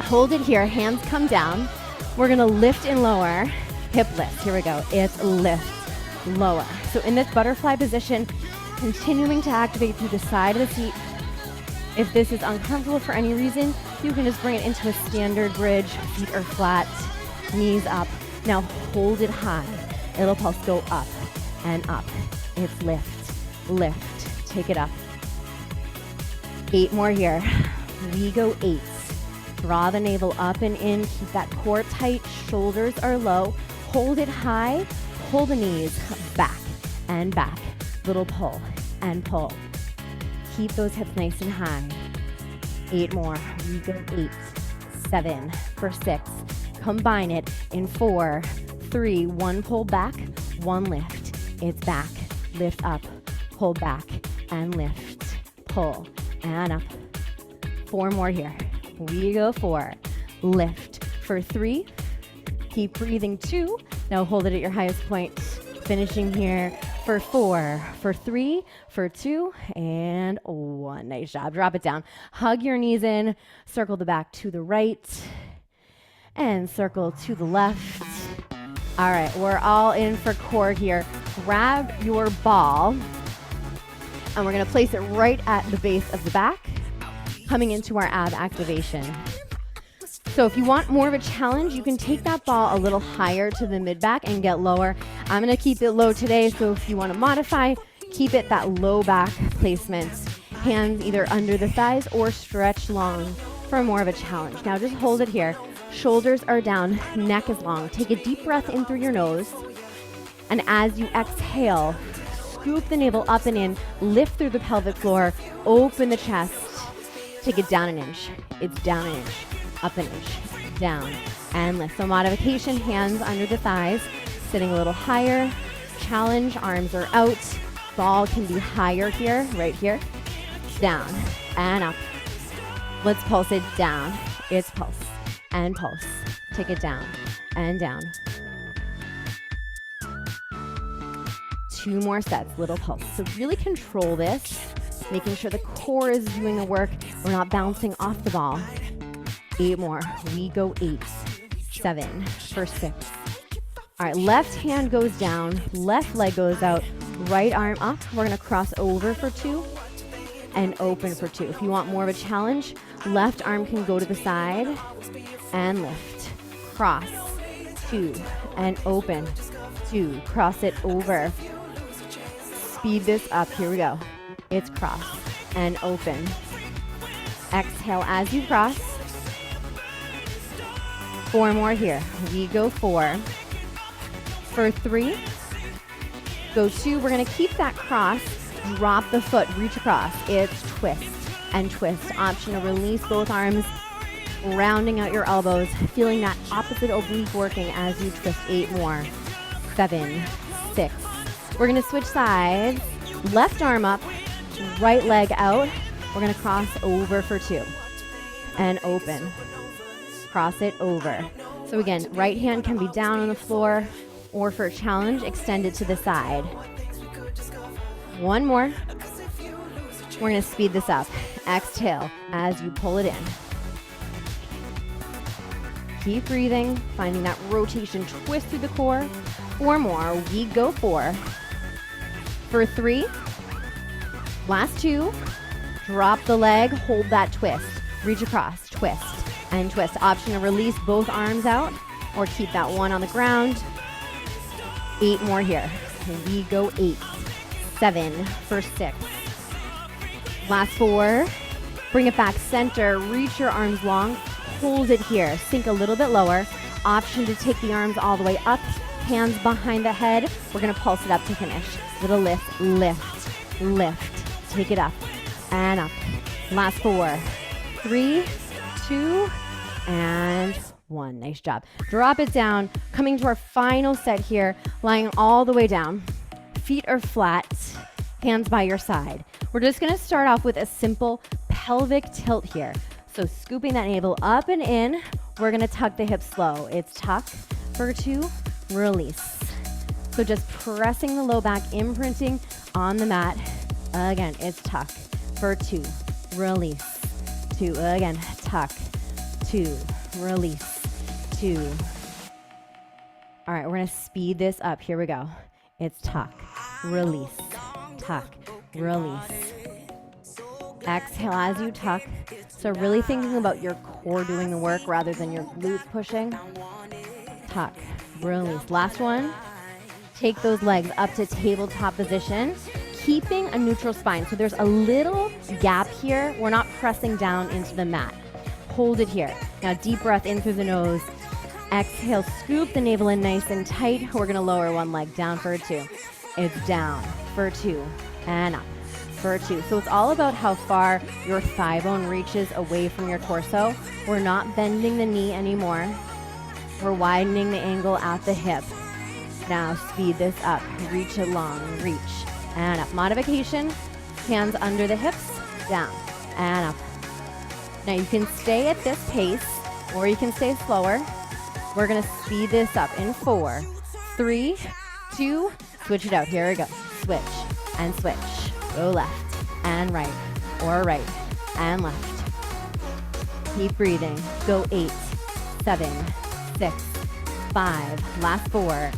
Hold it here, hands come down. We're gonna lift and lower, hip lift. Here we go, it's lift, lower. So in this butterfly position, continuing to activate through the side of the seat. If this is uncomfortable for any reason, you can just bring it into a standard bridge. Feet are flat, knees up. Now hold it high. It'll pulse, go up and up. It's lift, lift, take it up. 8 more here. We go 8. Draw the navel up and in, keep that core tight, shoulders are low. Hold it high, pull the knees back and back. Little pull and pull. Keep those hips nice and high. 8 more, we go 8, 7 for 6. Combine it in 4, 3, 1 pull back, 1 lift. It's back, lift up, pull back and lift, pull and up. 4 more here. We go 4, lift for 3, keep breathing 2, now hold it at your highest point, finishing here for 4, for 3, for 2, and 1. Nice job, drop it down. Hug your knees in, circle the back to the right, and circle to the left. All right, we're all in for core here. Grab your ball, and we're gonna place it right at the base of the back, coming into our ab activation. So if you want more of a challenge, you can take that ball a little higher to the mid-back and get lower. I'm gonna keep it low today, so if you wanna modify, keep it that low back placement. Hands either under the thighs or stretch long for more of a challenge. Now just hold it here. Shoulders are down, neck is long. Take a deep breath in through your nose. And as you exhale, scoop the navel up and in, lift through the pelvic floor, open the chest. Take it down an inch. It's down an inch, up an inch, down, and lift. So modification, hands under the thighs, Sitting a little higher. Challenge, arms are out. Ball can be higher here, right here. Down and up. Let's pulse it down. It's pulse and pulse. Take it down and down. 2 more sets, little pulse. So really control this, making sure the core is doing the work. We're not bouncing off the ball. 8 more. We go 8, 7 for 6. All right, left hand goes down, left leg goes out, right arm up. We're gonna cross over for 2 and open for 2. If you want more of a challenge, left arm can go to the side and lift. Cross, 2 and open, 2. Cross it over. Speed this up. Here we go. It's cross and open. Exhale as you cross. 4 more here. We go 4. For 3, go 2. We're going to keep that cross. Drop the foot. Reach across. It's twist and twist. Option to release both arms. Rounding out your elbows. Feeling that opposite oblique working as you twist. 8 more. 7, 6. We're going to switch sides. Left arm up. Right leg out. We're going to cross over for 2 and open. Cross it over. So again, right hand can be down on the floor, or for a challenge, extend it to the side. 1 more. We're going to speed this up. Exhale as you pull it in. Keep breathing, finding that rotation twist through the core. 4 more. We go 4. For 3. Last 2. Drop the leg, hold that twist. Reach across, twist and twist. Option to release both arms out or keep that one on the ground. 8 more here. We go 8, 7 for 6. Last 4. Bring it back center. Reach your arms long. Hold it here. Sink a little bit lower. Option to take the arms all the way up. Hands behind the head. We're going to pulse it up to finish. Little lift, lift, lift. Take it up and up. Last 4, 3, 2, and 1. Nice job. Drop it down. Coming to our final set here. Lying all the way down. Feet are flat. Hands by your side. We're just going to start off with a simple pelvic tilt here. So scooping that navel up and in. We're going to tuck the hips slow. It's tuck for 2, release. So just pressing the low back, imprinting on the mat. Again, it's tuck for 2, release. 2, again, tuck, 2, release, 2. All right, we're gonna speed this up. Here we go. It's tuck, release, tuck, release. Exhale as you tuck. So really thinking about your core doing the work rather than your glutes pushing. Tuck, release. Last one. Take those legs up to tabletop position, keeping a neutral spine. So there's a little gap here. We're not pressing down into the mat. Hold it here. Now deep breath in through the nose. Exhale, scoop the navel in nice and tight. We're gonna lower one leg down for 2. It's down for 2 and up for 2. So it's all about how far your thigh bone reaches away from your torso. We're not bending the knee anymore. We're widening the angle at the hip. Now speed this up. Reach it long, reach and up. Modification, hands under the hips, down and up. Now you can stay at this pace or you can stay slower. We're gonna speed this up in 4, 3, 2, switch it out. Here we go. Switch and switch. Go left and right or right and left. Keep breathing. Go 8, 7, 6, 5. Last 4,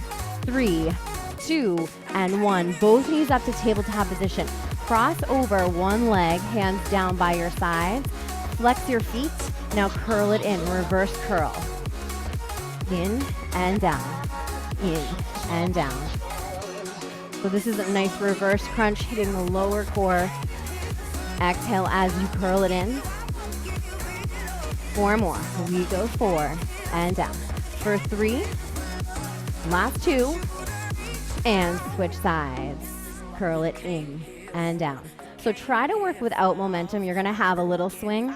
3, 2, and 1. Both knees up to tabletop position. Cross over one leg, hands down by your sides. Flex your feet. Now curl it in. Reverse curl. In and down. In and down. So this is a nice reverse crunch, hitting the lower core. Exhale as you curl it in. 4 more. We go 4 and down. For 3. Last 2. And switch sides. Curl it in and down. So try to work without momentum. You're going to have a little swing,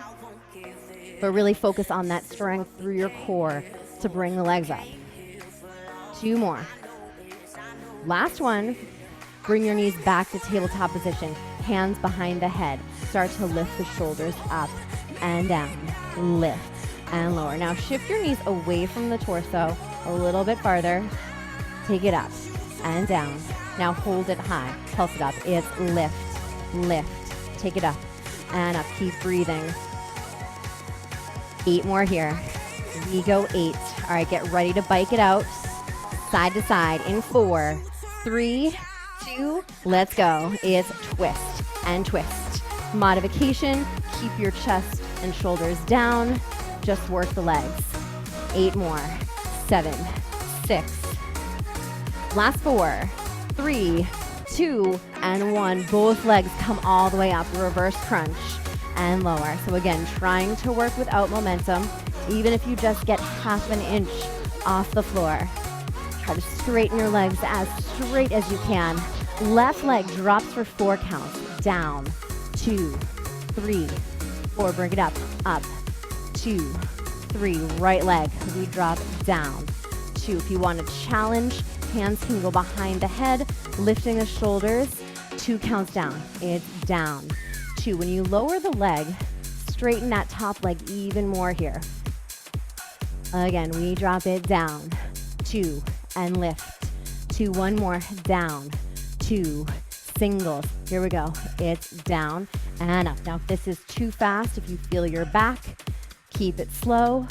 but really focus on that strength through your core to bring the legs up. 2 more. Last one. Bring your knees back to tabletop position. Hands behind the head. Start to lift the shoulders up and down. Lift and lower. Now shift your knees away from the torso a little bit farther. Take it up and down. Now hold it high. Pulse it up. It's lift, lift. Take it up and up. Keep breathing. 8 more here. We go 8. All right, get ready to bike it out. Side to side in 4, 3, 2, let's go. It's twist and twist. Modification, keep your chest and shoulders down. Just work the legs. 8 more. 7, 6. Last 4, 3, 2, and 1. Both legs come all the way up. Reverse crunch and lower. So again, trying to work without momentum. Even if you just get half an inch off the floor. Try to straighten your legs as straight as you can. Left leg drops for 4 counts. Down, 2, 3, 4. Bring it up, 2, 3. Right leg, we drop down, 2. If you want to challenge, hands can go behind the head, lifting the shoulders. 2 counts down. It's down, 2. When you lower the leg, straighten that top leg even more here. Again, we drop it down, 2, and lift. 2, 1 more, down, 2, singles. Here we go. It's down and up. Now, if this is too fast, if you feel your back, keep it slow.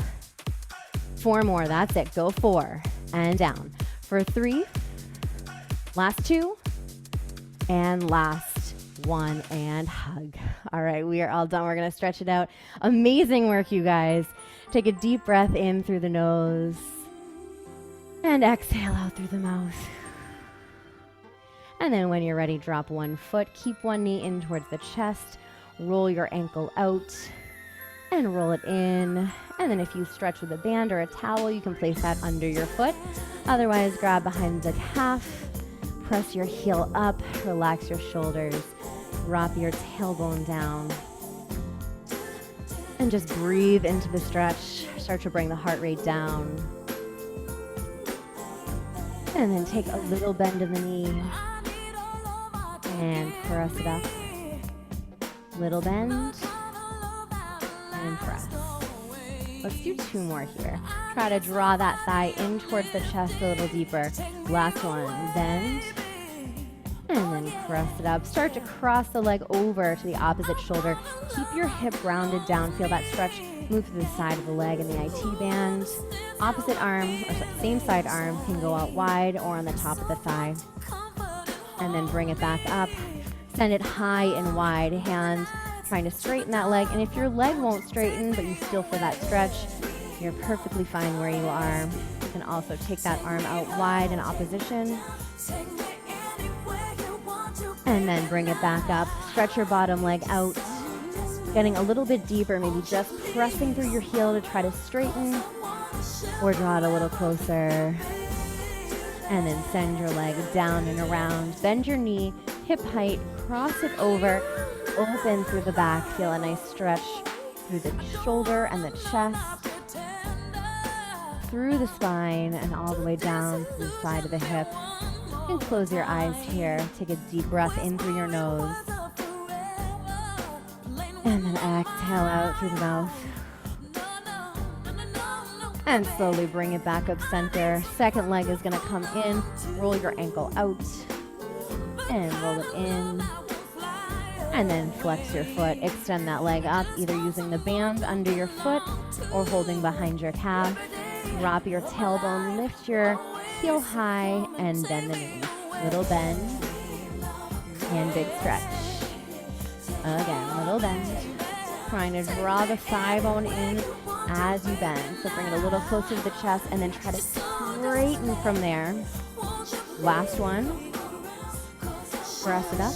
4 more, that's it. Go 4 and down. For 3, last 2, and last 1, and hug. All right, we are all done. We're gonna stretch it out. Amazing work, you guys. Take a deep breath in through the nose and exhale out through the mouth. And then when you're ready, drop 1 foot, keep 1 knee in towards the chest, roll your ankle out and roll it in. And then if you stretch with a band or a towel, you can place that under your foot. Otherwise, grab behind the calf, press your heel up, relax your shoulders, drop your tailbone down. And just breathe into the stretch. Start to bring the heart rate down. And then take a little bend in the knee. And press it up. Little bend. And press. Let's do 2 more here. Try to draw that thigh in towards the chest a little deeper. Last one. Bend. And then press it up. Start to cross the leg over to the opposite shoulder. Keep your hip grounded down. Feel that stretch. Move to the side of the leg in the IT band. Opposite arm, or same side arm, can go out wide or on the top of the thigh. And then bring it back up. Send it high and wide. Hand trying to straighten that leg. And if your leg won't straighten, but you still feel that stretch, you're perfectly fine where you are. You can also take that arm out wide in opposition. And then bring it back up. Stretch your bottom leg out. Getting a little bit deeper, maybe just pressing through your heel to try to straighten or draw it a little closer. And then send your leg down and around. Bend your knee, hip height, cross it over, open through the back. Feel a nice stretch through the shoulder and the chest, through the spine, and all the way down to the side of the hip. You can close your eyes here. Take a deep breath in through your nose. And then exhale out through the mouth. And slowly bring it back up center. Second leg is gonna come in. Roll your ankle out. And roll it in. And then flex your foot. Extend that leg up, either using the band under your foot or holding behind your calf. Drop your tailbone, lift your heel high, and bend the knee. Little bend and big stretch. Again, little bend. Trying to draw the thigh bone in as you bend. So bring it a little closer to the chest and then try to straighten from there. Last one. Press it up.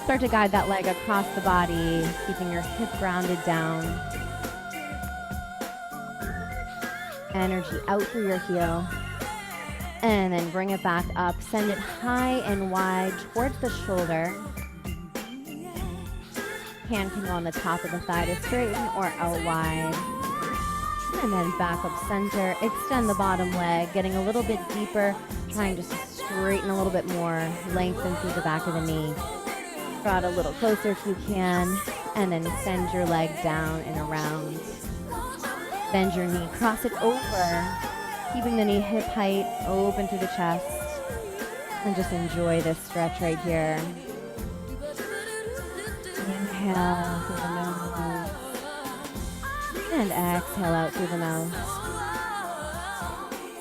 Start to guide that leg across the body, keeping your hip grounded down. Energy out through your heel. And then bring it back up. Send it high and wide towards the shoulder. Hand can go on the top of the thigh to straighten or out wide. And then back up center. Extend the bottom leg, getting a little bit deeper, trying to straighten a little bit more, lengthen through the back of the knee. Draw it a little closer if you can, and then send your leg down and around. Bend your knee, cross it over, keeping the knee hip height, open through the chest, and just enjoy this stretch right here. Inhale through the nose, and exhale out through the mouth.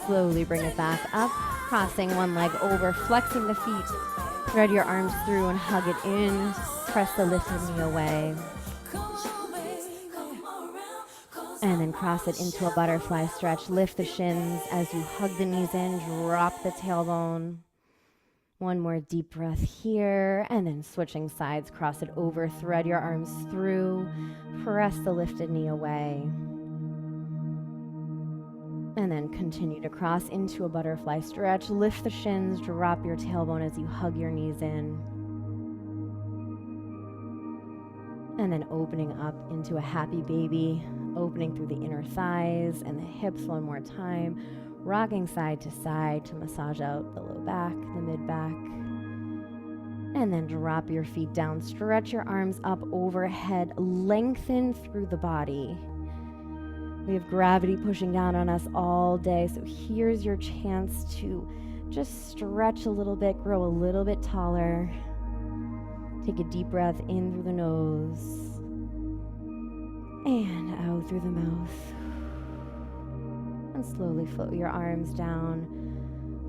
Slowly bring it back up, crossing one leg over, flexing the feet. Thread your arms through and hug it in. Press the lifted knee away. And then cross it into a butterfly stretch. Lift the shins as you hug the knees in. Drop the tailbone. One more deep breath here. And then switching sides, cross it over. Thread your arms through. Press the lifted knee away. And then continue to cross into a butterfly stretch. Lift the shins, drop your tailbone as you hug your knees in. And then opening up into a happy baby, opening through the inner thighs and the hips one more time, rocking side to side to massage out the low back, the mid back. And then drop your feet down, stretch your arms up overhead, lengthen through the body. We have gravity pushing down on us all day, so here's your chance to just stretch a little bit, grow a little bit taller. Take a deep breath in through the nose and out through the mouth. And slowly float your arms down.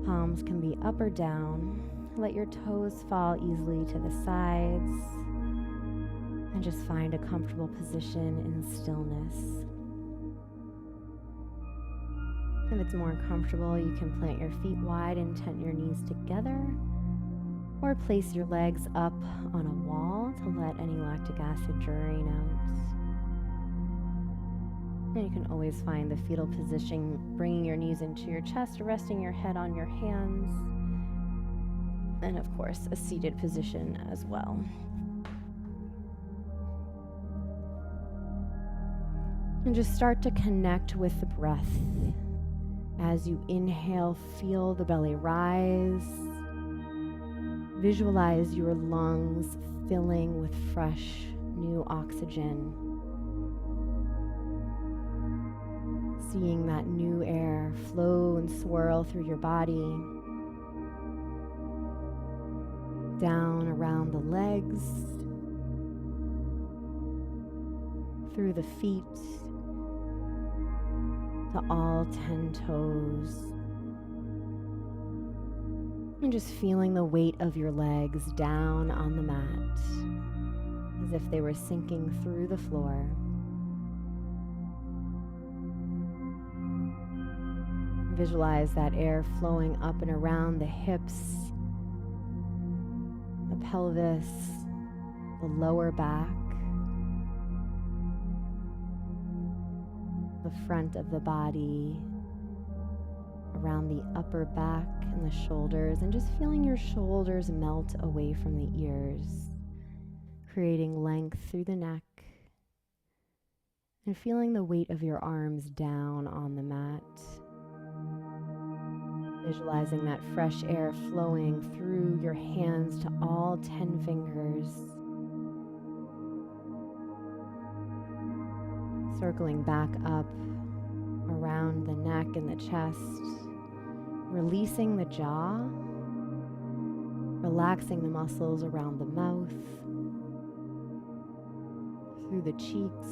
Palms can be up or down. Let your toes fall easily to the sides. And just find a comfortable position in stillness. If it's more comfortable, you can plant your feet wide and tent your knees together, or place your legs up on a wall to let any lactic acid drain out. And you can always find the fetal position, bringing your knees into your chest, resting your head on your hands, and of course, a seated position as well. And just start to connect with the breath. As you inhale, feel the belly rise. Visualize your lungs filling with fresh, new oxygen. Seeing that new air flow and swirl through your body. Down around the legs. Through the feet. To all 10 toes. And just feeling the weight of your legs down on the mat as if they were sinking through the floor. Visualize that air flowing up and around the hips, the pelvis, the lower back, the front of the body, around the upper back and the shoulders, and just feeling your shoulders melt away from the ears, creating length through the neck, and feeling the weight of your arms down on the mat. Visualizing that fresh air flowing through your hands to all 10 fingers. Circling back up around the neck and the chest, releasing the jaw, relaxing the muscles around the mouth, through the cheeks,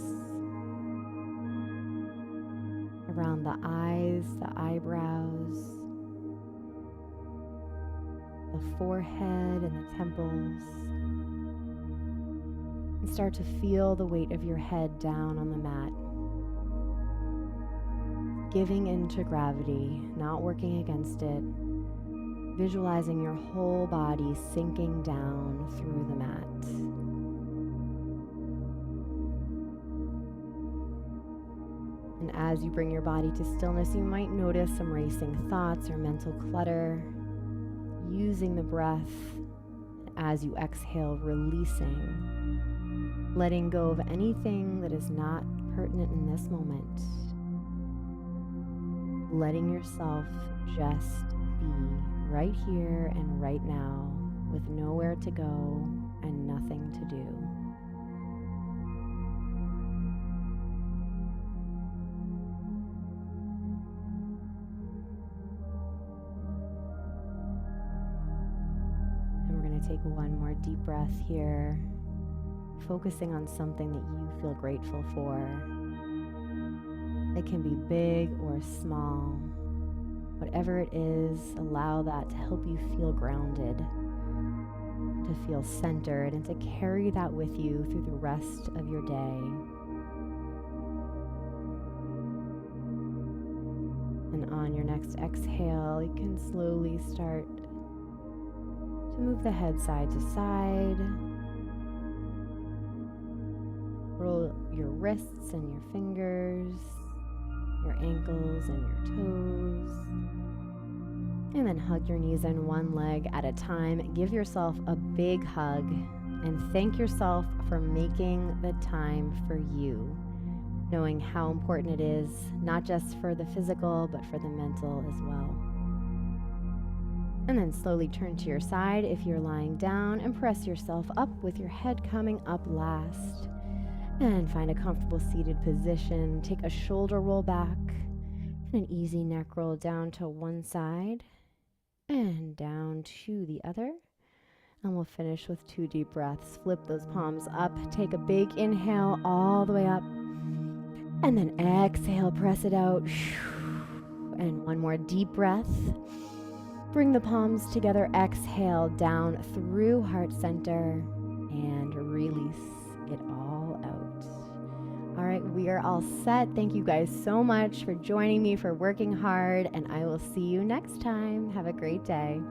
around the eyes, the eyebrows, the forehead and the temples. And start to feel the weight of your head down on the mat. Giving into gravity, not working against it. Visualizing your whole body sinking down through the mat. And as you bring your body to stillness, you might notice some racing thoughts or mental clutter. Using the breath as you exhale, releasing, letting go of anything that is not pertinent in this moment. Letting yourself just be. right here and right now, with nowhere to go and nothing to do. And we're going to take one more deep breath here, focusing on something that you feel grateful for. It can be big or small. Whatever it is, allow that to help you feel grounded, to feel centered, and to carry that with you through the rest of your day. And on your next exhale, you can slowly start to move the head side to side. Roll your wrists and your fingers, your ankles and your toes. And then hug your knees in one leg at a time. Give yourself a big hug and thank yourself for making the time for you, knowing how important it is, not just for the physical, but for the mental as well. And then slowly turn to your side if you're lying down and press yourself up with your head coming up last. And find a comfortable seated position. Take a shoulder roll back and an easy neck roll down to one side and down to the other. And we'll finish with 2 deep breaths. Flip those palms up. Take a big inhale all the way up. And then exhale, press it out. And one more deep breath. Bring the palms together. Exhale down through heart center and release it all out. All right, we are all set. Thank you guys so much for joining me, for working hard, and I will see you next time. Have a great day.